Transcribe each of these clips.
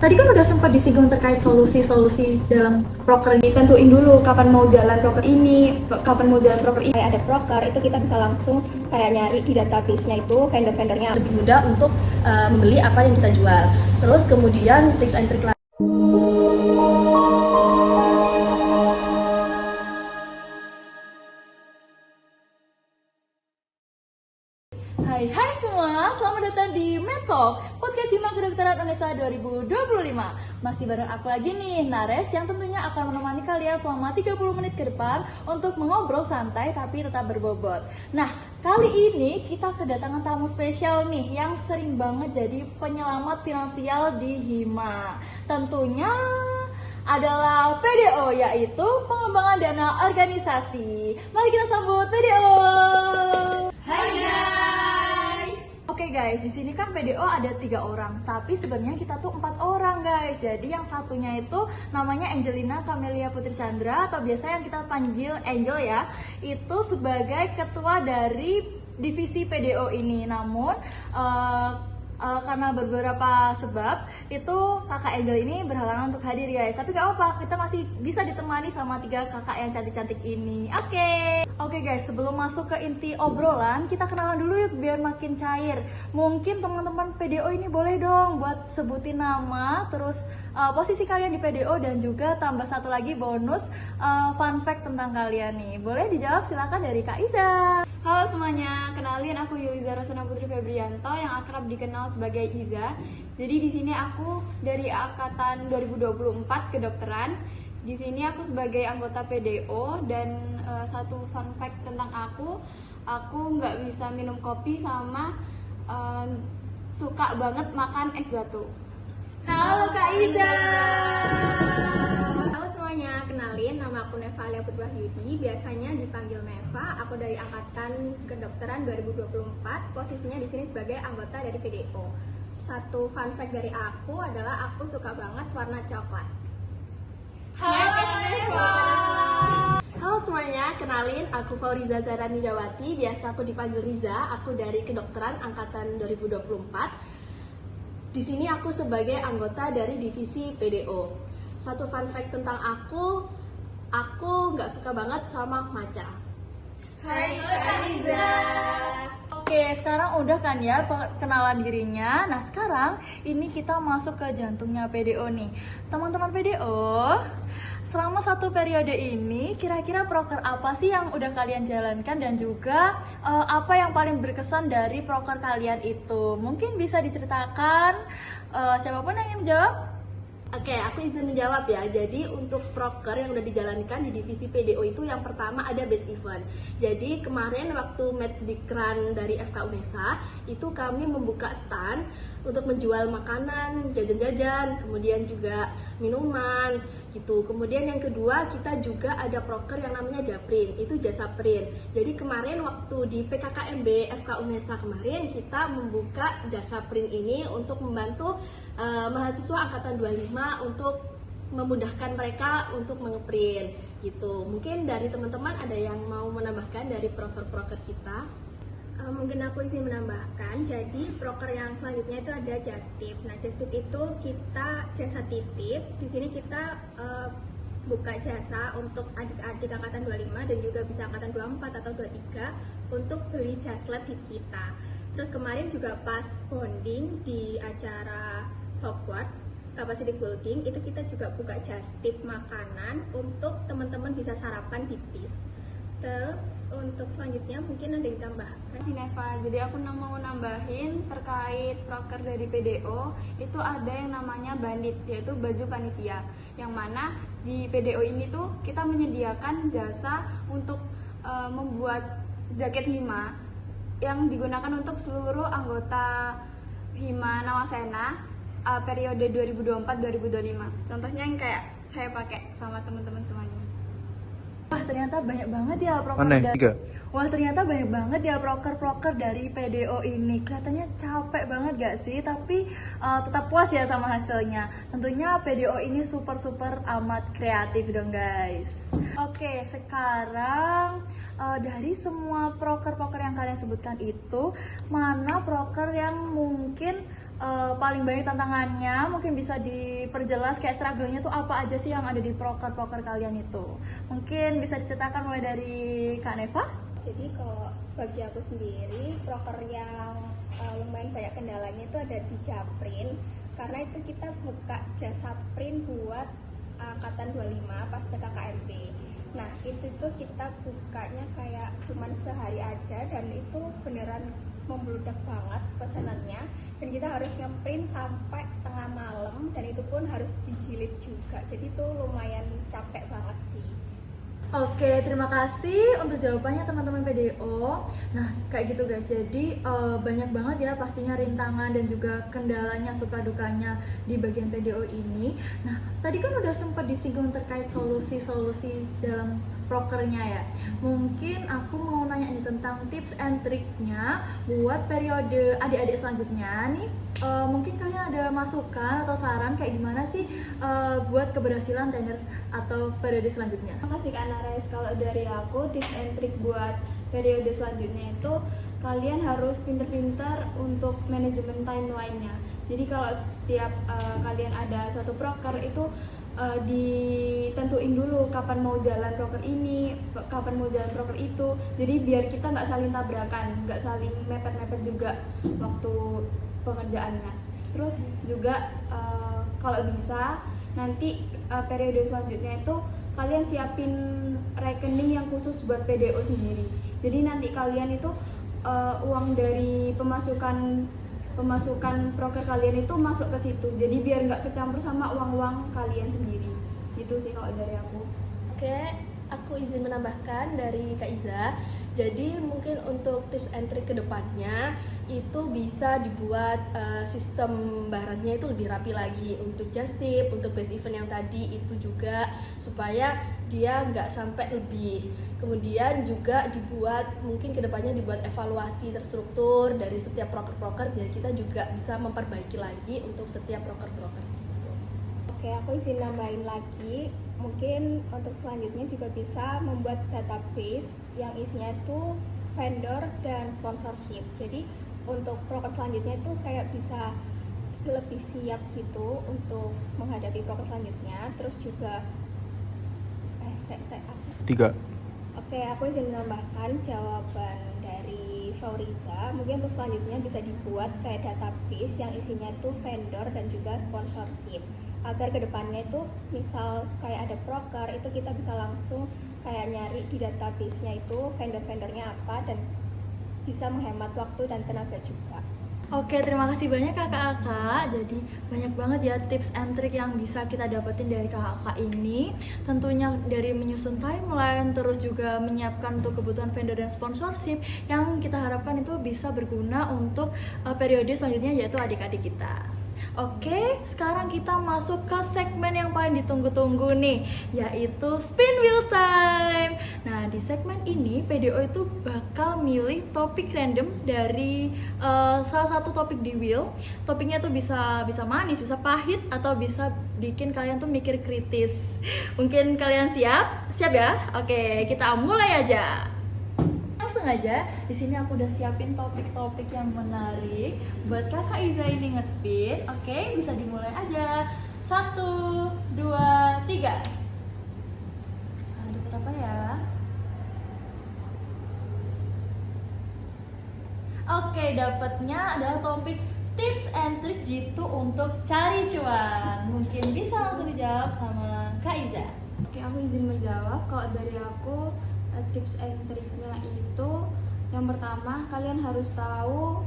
Tadi kan udah sempat disinggung terkait solusi-solusi dalam proker ini. Tentuin dulu kapan mau jalan proker ini, kapan mau jalan proker ini. Kayak ada proker itu kita bisa langsung kayak nyari di database-nya itu vendor-vendornya lebih mudah untuk membeli apa yang kita jual. Terus kemudian tips and trick lain. Hai semua, selamat datang di Medtalk, podcast Hima Kedokteran Unesa 2025. Masih bareng aku lagi nih, Nares, yang tentunya akan menemani kalian selama 30 menit ke depan untuk mengobrol santai tapi tetap berbobot. Nah, kali ini kita kedatangan tamu spesial nih yang sering banget jadi penyelamat finansial di Hima. Tentunya adalah PDO, yaitu pengembangan dana organisasi. Mari kita sambut PDO. Hai guys. Oke guys, di sini kan PDO ada 3 orang, tapi sebenarnya kita tuh 4 orang guys. Jadi yang satunya itu namanya Angelina Camelia Putri Chandra atau biasa yang kita panggil Angel ya. Itu sebagai ketua dari divisi PDO ini. Namun karena beberapa sebab itu kakak Angel ini berhalangan untuk hadir guys. Tapi gak apa, kita masih bisa ditemani sama 3 kakak yang cantik-cantik ini. Oke guys, sebelum masuk ke inti obrolan, kita kenalan dulu yuk biar makin cair. Mungkin teman-teman PDO ini boleh dong buat sebutin nama, terus posisi kalian di PDO, dan juga tambah satu lagi bonus fun fact tentang kalian nih. Boleh dijawab, silakan dari Kak Iza. Halo semuanya, kenalin aku Yuliza Rosana Putri Febrianto yang akrab dikenal sebagai Iza. Jadi di sini aku dari angkatan 2024 kedokteran. Di sini aku sebagai anggota PDO dan satu fun fact tentang aku nggak bisa minum kopi sama suka banget makan es batu. Halo Kak Iza. Halo semuanya, kenalin nama aku Nevalia Putri Wahyudi, biasanya dipanggil Neva. Aku dari angkatan kedokteran 2024, posisinya di sini sebagai anggota dari PDO. Satu fun fact dari aku adalah aku suka banget warna coklat. Halo semuanya, kenalin aku Fauriza Zara Nidawati, biasa aku dipanggil Riza. Aku dari kedokteran angkatan 2024. Di sini aku sebagai anggota dari divisi PDO. Satu fun fact tentang aku nggak suka banget sama matcha. Hai Kak Iza. Oke, sekarang udah kan ya kenalan dirinya. Nah sekarang ini kita masuk ke jantungnya PDO nih. Teman-teman PDO, selama satu periode ini kira-kira proker apa sih yang udah kalian jalankan, dan juga apa yang paling berkesan dari proker kalian itu? Mungkin bisa diceritakan, siapapun yang ingin menjawab. Oke, aku izin menjawab ya. Jadi untuk proker yang udah dijalankan di divisi PDO itu yang pertama ada base event. Jadi kemarin waktu Medikran dari FK Unesa itu kami membuka stand untuk menjual makanan, jajan-jajan, kemudian juga minuman gitu. Kemudian yang kedua kita juga ada proker yang namanya Japrin, itu jasa print. Jadi kemarin waktu di PKKMB FK Unesa kemarin kita membuka jasa print ini untuk membantu mahasiswa angkatan 25 untuk memudahkan mereka untuk mengeprint gitu. Mungkin dari teman-teman ada yang mau menambahkan dari proker-proker kita? Mungkin aku izin menambahkan, jadi proker yang selanjutnya itu ada just tip. Nah, just tip itu kita jasa titip. Di sini kita buka jasa untuk adik-adik angkatan 25 dan juga bisa angkatan 24 atau 23 untuk beli just lab hit kita. Terus kemarin juga pas bonding di acara Hogwarts capacity building itu kita juga buka just tip makanan untuk teman-teman bisa sarapan di bis. Terus untuk selanjutnya mungkin ada yang ditambahkan. Si Neva, jadi aku mau nambahin terkait proker dari PDO itu ada yang namanya bandit, yaitu baju panitia. Yang mana di PDO ini tuh kita menyediakan jasa untuk membuat jaket Hima yang digunakan untuk seluruh anggota Hima Nawasena periode 2024-2025. Contohnya yang kayak saya pakai sama teman-teman semuanya. Wah ternyata banyak banget ya proker dari PDO ini. Kelihatannya capek banget gak sih? Tapi tetap puas ya sama hasilnya. Tentunya PDO ini super amat kreatif dong guys. Oke, sekarang dari semua proker yang kalian sebutkan itu, mana proker yang mungkin paling banyak tantangannya, mungkin bisa diperjelas kayak struggle-nya tuh apa aja sih yang ada di proker kalian itu. Mungkin bisa diceritakan mulai dari Kak Neva. Jadi kalau bagi aku sendiri, proker yang lumayan banyak kendalanya itu ada di Japrin. Karena itu kita buka jasa print buat angkatan 25 pas PKKMP. Nah itu tuh kita bukanya kayak cuman sehari aja dan itu beneran membludak banget pesanannya, dan kita harus ngeprint sampai tengah malam dan itu pun harus dijilid juga, jadi itu lumayan capek banget sih. Oke, terima kasih untuk jawabannya teman-teman PDO. Nah, kayak gitu guys. Jadi banyak banget ya pastinya rintangan dan juga kendalanya, suka dukanya di bagian PDO ini. Nah, tadi kan udah sempat disinggung terkait solusi-solusi dalam prokernya ya. Mungkin aku mau nanya nih tentang tips and triknya buat periode adik-adik selanjutnya nih. Mungkin kalian ada masukan atau saran kayak gimana sih buat keberhasilan tender atau periode selanjutnya? Makasih Kak Nares. Kalau dari aku, tips and trick buat periode selanjutnya itu kalian harus pinter-pinter untuk manajemen timeline-nya. Jadi kalau setiap kalian ada suatu proker itu ditentuin dulu kapan mau jalan proker ini, kapan mau jalan proker itu. Jadi biar kita nggak saling tabrakan, nggak saling mepet-mepet juga waktu pengerjaannya. Terus juga kalau bisa nanti periode selanjutnya itu kalian siapin rekening yang khusus buat PDO sendiri. Jadi nanti kalian itu uang dari pemasukan proker kalian itu masuk ke situ. Jadi biar nggak kecampur sama uang kalian sendiri. Itu sih kalau dari aku. Oke, aku izin menambahkan dari Kak Iza. Jadi mungkin untuk tips and trick kedepannya itu bisa dibuat sistem barangnya itu lebih rapi lagi untuk just tip, untuk base event yang tadi itu juga supaya dia nggak sampai lebih. Kemudian juga dibuat mungkin kedepannya dibuat evaluasi terstruktur dari setiap proker-proker biar kita juga bisa memperbaiki lagi untuk setiap proker-proker tersebut. Oke, aku izin nambahin lagi. Mungkin untuk selanjutnya juga bisa membuat database yang isinya itu vendor dan sponsorship. Jadi untuk proker selanjutnya itu kayak bisa lebih siap gitu untuk menghadapi proker selanjutnya. Terus juga Tiga. Oke, aku izin menambahkan jawaban dari Fauriza. Mungkin untuk selanjutnya bisa dibuat kayak database yang isinya itu vendor dan juga sponsorship, agar kedepannya itu misal kayak ada proker itu kita bisa langsung kayak nyari di database-nya itu vendor-vendornya apa dan bisa menghemat waktu dan tenaga juga. Oke, terima kasih banyak kakak-kakak. Jadi banyak banget ya tips and trick yang bisa kita dapetin dari kakak-kakak ini. Tentunya dari menyusun timeline, terus juga menyiapkan untuk kebutuhan vendor dan sponsorship yang kita harapkan itu bisa berguna untuk periode selanjutnya, yaitu adik-adik kita. Oke, sekarang kita masuk ke segmen yang paling ditunggu-tunggu nih, yaitu spin wheel time. Nah, di segmen ini PDO itu bakal milih topik random dari salah satu topik di wheel. Topiknya tuh bisa manis, bisa pahit, atau bisa bikin kalian tuh mikir kritis. Mungkin kalian siap? Siap ya? Oke, kita mulai aja. Langsung aja, di sini aku udah siapin topik-topik yang menarik buat kakak Iza ini nge-spin. Oke, bisa dimulai aja. 1, 2, 3. Dapat apa ya? Oke, dapatnya adalah topik tips and trick jitu untuk cari cuan. Mungkin bisa langsung dijawab sama Kak Iza. Oke, aku izin menjawab. Kalau dari aku, tips and triknya itu yang pertama kalian harus tahu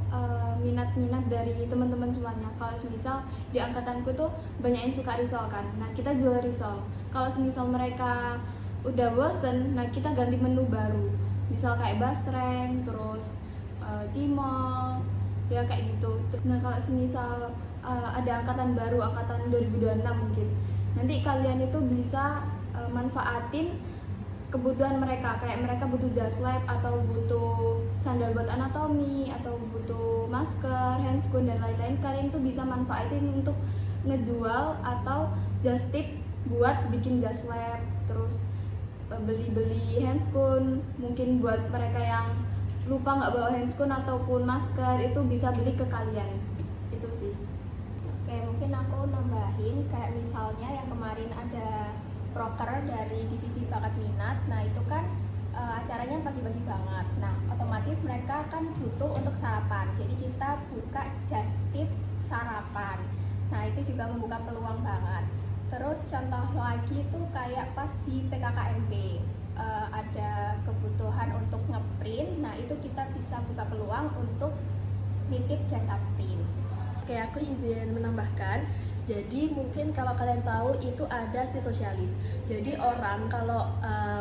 minat-minat dari teman-teman semuanya. Kalau semisal di angkatanku tuh banyak yang suka risol kan, nah kita jual risol. Kalau semisal mereka udah bosen, nah kita ganti menu baru, misal kayak basreng, terus cimol, ya kayak gitu. Nah kalau semisal ada angkatan baru, angkatan 2026 mungkin, nanti kalian itu bisa manfaatin kebutuhan mereka, kayak mereka butuh jas lab atau butuh sandal buat anatomi atau butuh masker, handscoon dan lain-lain. Kalian tuh bisa manfaatin untuk ngejual atau just tip buat bikin jas lab, terus beli handscoon. Mungkin buat mereka yang lupa nggak bawa handscoon ataupun masker, itu bisa beli ke kalian. Itu sih. kayak misalnya yang kemarin ada proker dari divisi bakat minat. Nah itu kan acaranya pagi-pagi banget. Nah otomatis mereka kan butuh untuk sarapan. Jadi kita buka just tip sarapan. Nah itu juga membuka peluang banget. Terus contoh lagi itu kayak pas di PKKMB ada kebutuhan untuk ngeprint. Nah itu kita bisa buka peluang untuk nitip jasa print. Oke, aku izin menambahkan. Jadi mungkin kalau kalian tahu itu ada si sosialis. Jadi orang kalau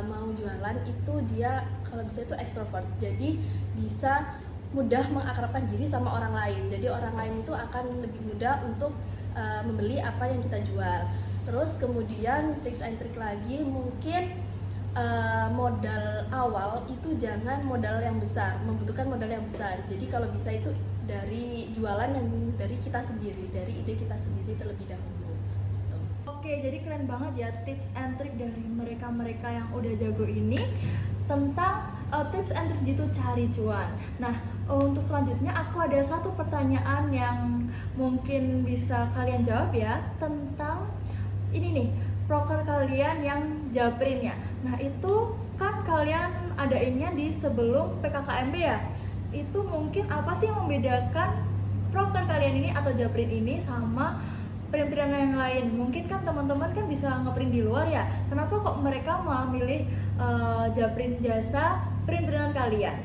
mau jualan itu dia kalau bisa itu extrovert. Jadi bisa mudah mengakrabkan diri sama orang lain. Jadi orang lain itu akan lebih mudah untuk membeli apa yang kita jual. Terus kemudian tips and trick lagi mungkin modal awal itu jangan modal yang besar, membutuhkan modal yang besar. Jadi kalau bisa itu dari jualan yang dari kita sendiri, dari ide kita sendiri terlebih dahulu gitu. Oke, jadi keren banget ya tips and trick dari mereka-mereka yang udah jago ini tentang tips and trick gitu cari cuan. Nah, untuk selanjutnya aku ada satu pertanyaan yang mungkin bisa kalian jawab ya, tentang ini nih, proker kalian yang Japrin ya. Nah, itu kan kalian adainnya di sebelum PKKMB ya. Itu mungkin apa sih yang membedakan proker kalian ini atau Japrin ini sama print-printan yang lain? Mungkin kan teman-teman kan bisa ngeprint di luar ya. Kenapa kok mereka malah milih Japrin jasa print-printan kalian?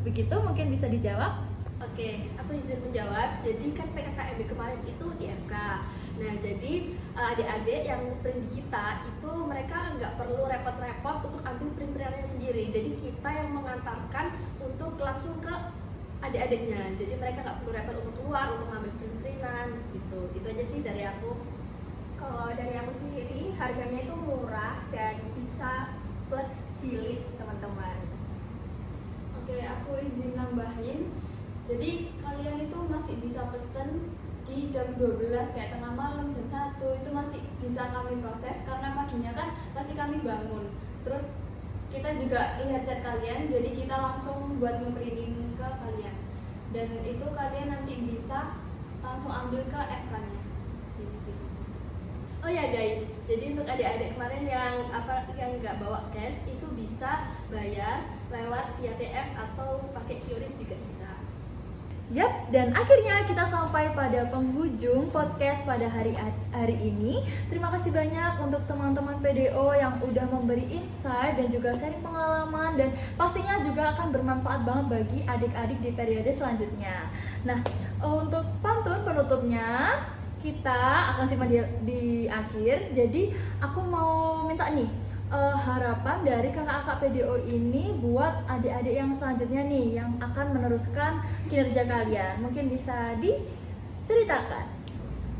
Begitu mungkin bisa dijawab? Oke, aku izin menjawab. Jadi kan PKKMB kemarin itu di FK. Nah, jadi adik-adik yang print di kita itu mereka nggak perlu repot-repot untuk ambil print-printannya sendiri. Jadi kita yang mengantarkan untuk langsung ke adik-adiknya. Jadi mereka nggak perlu repot untuk keluar untuk ngambil print-printan gitu. Itu aja sih dari aku. Kalau dari aku sendiri harganya itu murah dan bisa plus jilid teman-teman. Oke, aku izin nambahin. Jadi kalian itu masih bisa pesen di jam 12 kayak tengah malam, jam 1 itu masih bisa kami proses karena paginya kan pasti kami bangun. Terus kita juga lihat chat kalian, jadi kita langsung buat nge-printing ke kalian. Dan itu kalian nanti bisa langsung ambil ke FK-nya. Jadi gitu sih. Oh ya guys, jadi untuk adik-adik kemarin yang nggak bawa cash itu bisa bayar lewat via TF atau pakai QRIS juga bisa. Yap, dan akhirnya kita sampai pada penghujung podcast pada hari ini. Terima kasih banyak untuk teman-teman PDO yang udah memberi insight dan juga sharing pengalaman, dan pastinya juga akan bermanfaat banget bagi adik-adik di periode selanjutnya. Nah, untuk pantun penutupnya kita akan simpan di akhir. Jadi aku mau minta nih harapan dari kakak-kakak PDO ini buat adik-adik yang selanjutnya nih yang akan meneruskan kinerja kalian. Mungkin bisa diceritakan.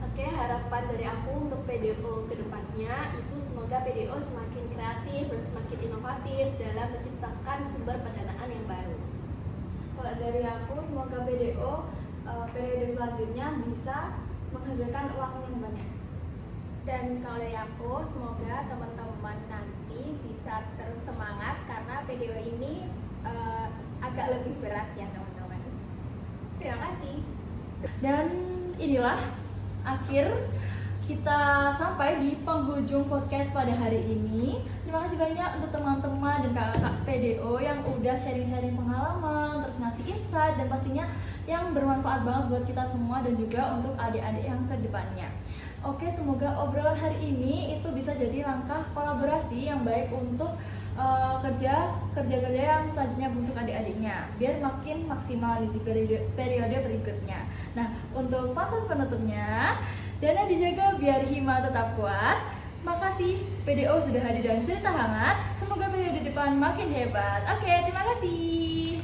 Oke, harapan dari aku untuk PDO kedepannya itu semoga PDO semakin kreatif dan semakin inovatif dalam menciptakan sumber pendanaan yang baru. Kalau dari aku, semoga PDO periode selanjutnya bisa menghasilkan uang yang banyak. Dan kalau dari aku, semoga teman-teman nanti bisa terus semangat karena PDO ini agak lebih berat ya teman-teman. Terima kasih. Dan inilah akhir kita sampai di penghujung podcast pada hari ini. Terima kasih banyak untuk teman-teman dan kakak-kakak PDO yang udah sharing-sharing pengalaman, terus ngasih insight, dan pastinya yang bermanfaat banget buat kita semua dan juga untuk adik-adik yang kedepannya. Oke, semoga obrolan hari ini itu bisa jadi langkah kolaborasi yang baik untuk kerja yang selanjutnya untuk adik-adiknya, biar makin maksimal di periode berikutnya. Nah, untuk pantun penutupnya, dana dijaga biar hima tetap kuat. Makasih PDO sudah hadir dan cerita hangat. Semoga periode depan makin hebat. Oke, terima kasih.